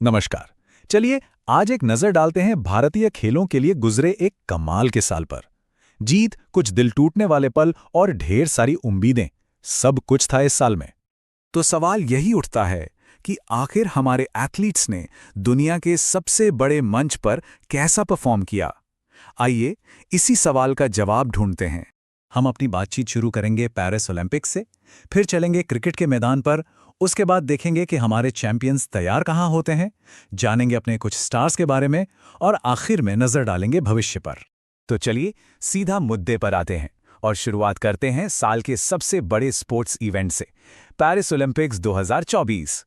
नमस्कार। चलिए आज एक नजर डालते हैं भारतीय खेलों के लिए गुजरे एक कमाल के साल पर। जीत, कुछ दिल टूटने वाले पल और ढेर सारी उम्मीदें, सब कुछ था इस साल में। तो सवाल यही उठता है कि आखिर हमारे एथलीट्स ने दुनिया के सबसे बड़े मंच पर कैसा परफॉर्म किया। आइए इसी सवाल का जवाब ढूंढते हैं। हम अपनी बातचीत शुरू करेंगे पेरिस ओलंपिक्स से, फिर चलेंगे क्रिकेट के मैदान पर, उसके बाद देखेंगे कि हमारे चैंपियंस तैयार कहाँ होते हैं, जानेंगे अपने कुछ स्टार्स के बारे में और आखिर में नजर डालेंगे भविष्य पर। तो चलिए सीधा मुद्दे पर आते हैं और शुरुआत करते हैं साल के सबसे बड़े स्पोर्ट्स इवेंट से, पेरिस ओलंपिक्स 2024।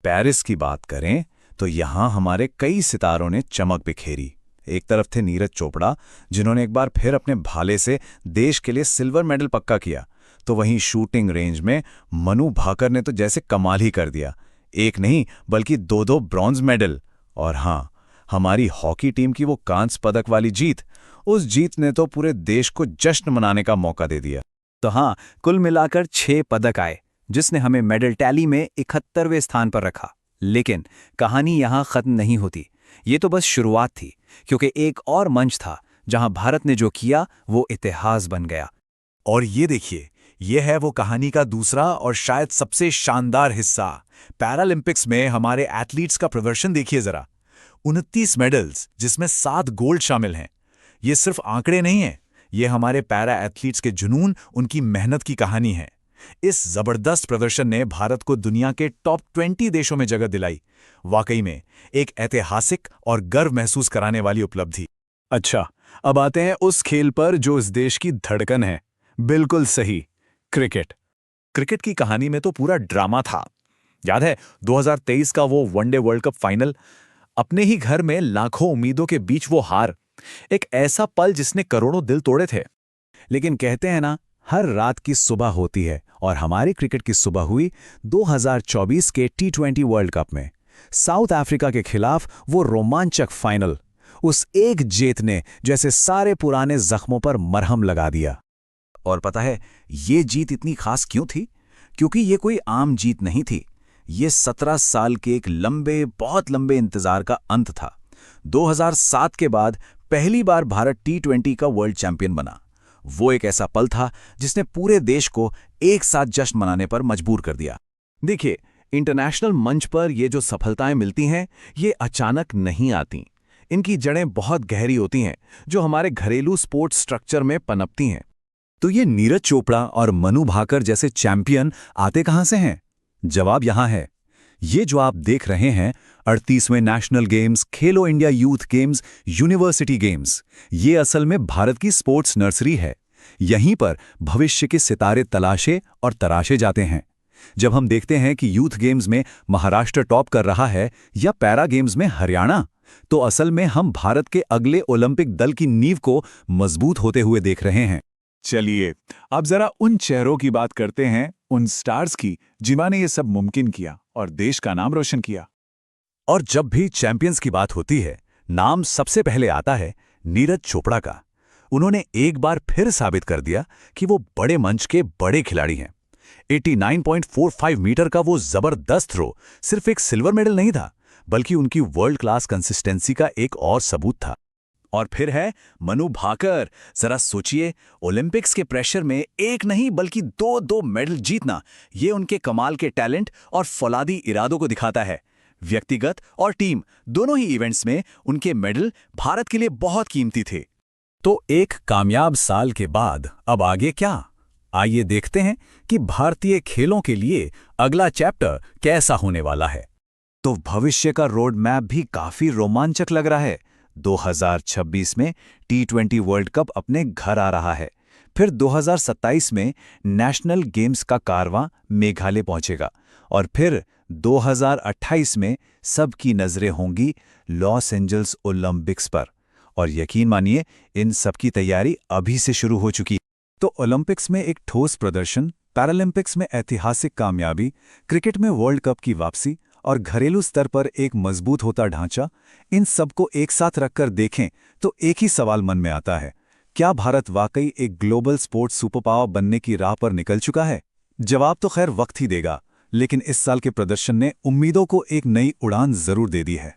पेरिस की बात करें तो यहाँ हमारे कई सितारों ने चमक बिखेरी। एक तरफ थे नीरज चोपड़ा, जिन्होंने एक बार फिर अपने भाले से देश के लिए सिल्वर मेडल पक्का किया, तो वहीं शूटिंग रेंज में मनु भाकर ने तो जैसे कमाल ही कर दिया। एक नहीं बल्कि दो ब्रॉन्ज मेडल। और हाँ, हमारी हॉकी टीम की वो कांस्य पदक वाली जीत, उस जीत ने तो पूरे देश को जश्न मनाने का मौका दे दिया। तो हाँ, कुल मिलाकर 6 पदक आए, जिसने हमें मेडल टैली में 71वें स्थान पर रखा। लेकिन कहानी यहाँ खत्म नहीं होती। ये तो बस शुरुआत थी, क्योंकि एक और मंच था जहां भारत ने जो किया वो इतिहास बन गया। और ये देखिए, ये है वो कहानी का दूसरा और शायद सबसे शानदार हिस्सा। पैरालंपिक्स में हमारे एथलीट्स का प्रदर्शन देखिए जरा। 29 मेडल्स, जिसमें 7 गोल्ड शामिल हैं। ये सिर्फ आंकड़े नहीं हैं, ये हमारे पैरा एथलीट्स के जुनून, उनकी मेहनत की कहानी है। इस जबरदस्त प्रदर्शन ने भारत को दुनिया के टॉप 20 देशों में जगह दिलाई। वाकई में एक ऐतिहासिक और गर्व महसूस कराने वाली उपलब्धि। अच्छा, अब आते हैं उस खेल पर जो इस देश की धड़कन है। बिल्कुल सही, क्रिकेट। क्रिकेट की कहानी में तो पूरा ड्रामा था। याद है 2023 का वो वनडे वर्ल्ड कप फाइनल? अपने ही घर में लाखों उम्मीदों के बीच वो हार, एक ऐसा पल जिसने करोड़ों दिल तोड़े थे। लेकिन कहते हैं ना, हर रात की सुबह होती है, और हमारी क्रिकेट की सुबह हुई 2024 के T20 वर्ल्ड कप में। साउथ अफ्रीका के खिलाफ वो रोमांचक फाइनल, उस एक जीत ने जैसे सारे पुराने जख्मों पर मरहम लगा दिया। और पता है ये जीत इतनी खास क्यों थी? क्योंकि ये कोई आम जीत नहीं थी। ये 17 साल के एक लंबे, बहुत लंबे इंतजार का अंत था। 2007 के बाद पहली बार भारत T20 का वर्ल्ड चैंपियन बना। वो एक ऐसा पल था जिसने पूरे देश को एक साथ जश्न मनाने पर मजबूर कर दिया। देखिए, इंटरनेशनल मंच पर ये जो सफलताएं मिलती हैं, ये अचानक नहीं आती। इनकी जड़ें बहुत गहरी होती हैं, जो हमारे घरेलू स्पोर्ट्स स्ट्रक्चर में पनपती हैं। तो ये नीरज चोपड़ा और मनु भाकर जैसे चैंपियन आते कहां से हैं? जवाब यहां है। ये जो आप देख रहे हैं, 38वें नेशनल गेम्स, खेलो India youth games, university games, ये असल में भारत की स्पोर्ट्स नर्सरी है। यहीं पर भविष्य के सितारे तलाशे और तराशे जाते हैं। जब हम देखते हैं कि यूथ गेम्स में महाराष्ट्र टॉप कर रहा है या पैरा गेम्स में हरियाणा, तो असल में हम भारत के अगले ओलंपिक दल की नींव को मजबूत होते हुए देख रहे हैं। चलिए अब जरा उन चेहरों की बात करते हैं, उन स्टार्स की जिन्होंने ये सब मुमकिन किया और देश का नाम रोशन किया। और जब भी चैंपियंस की बात होती है, नाम सबसे पहले आता है नीरज चोपड़ा का। उन्होंने एक बार फिर साबित कर दिया कि वो बड़े मंच के बड़े खिलाड़ी हैं। 89.45 मीटर का वो जबरदस्त थ्रो सिर्फ एक सिल्वर मेडल नहीं था, बल्कि उनकी वर्ल्ड क्लास कंसिस्टेंसी का एक और सबूत था। और फिर है मनु भाकर। जरा सोचिए, ओलंपिक्स के प्रेशर में एक नहीं बल्कि दो मेडल जीतना, ये उनके कमाल के टैलेंट और फौलादी इरादों को दिखाता है। व्यक्तिगत और टीम दोनों ही इवेंट्स में उनके मेडल भारत के लिए बहुत कीमती थे। तो एक कामयाब साल के बाद अब आगे क्या? आइए देखते हैं कि भारतीय खेलों के लिए अगला चैप्टर कैसा होने वाला है। तो भविष्य का रोड मैप भी काफी रोमांचक लग रहा है। 2026 में T20 वर्ल्ड कप अपने घर आ रहा है। फिर 2027 में नेशनल गेम्स का कारवां मेघालय पहुंचेगा, और फिर 2028 में सबकी नजरें होंगी लॉस एंजल्स ओलंपिक्स पर। और यकीन मानिए, इन सब की तैयारी अभी से शुरू हो चुकी है। तो ओलंपिक्स में एक ठोस प्रदर्शन, पैरालंपिक्स में ऐतिहासिक कामयाबी, क्रिकेट में वर्ल्ड कप की वापसी और घरेलू स्तर पर एक मजबूत होता ढांचा, इन सबको एक साथ रखकर देखें तो एक ही सवाल मन में आता है, क्या भारत वाकई एक ग्लोबल स्पोर्ट्स सुपर पावर बनने की राह पर निकल चुका है? जवाब तो खैर वक्त ही देगा, लेकिन इस साल के प्रदर्शन ने उम्मीदों को एक नई उड़ान जरूर दे दी है।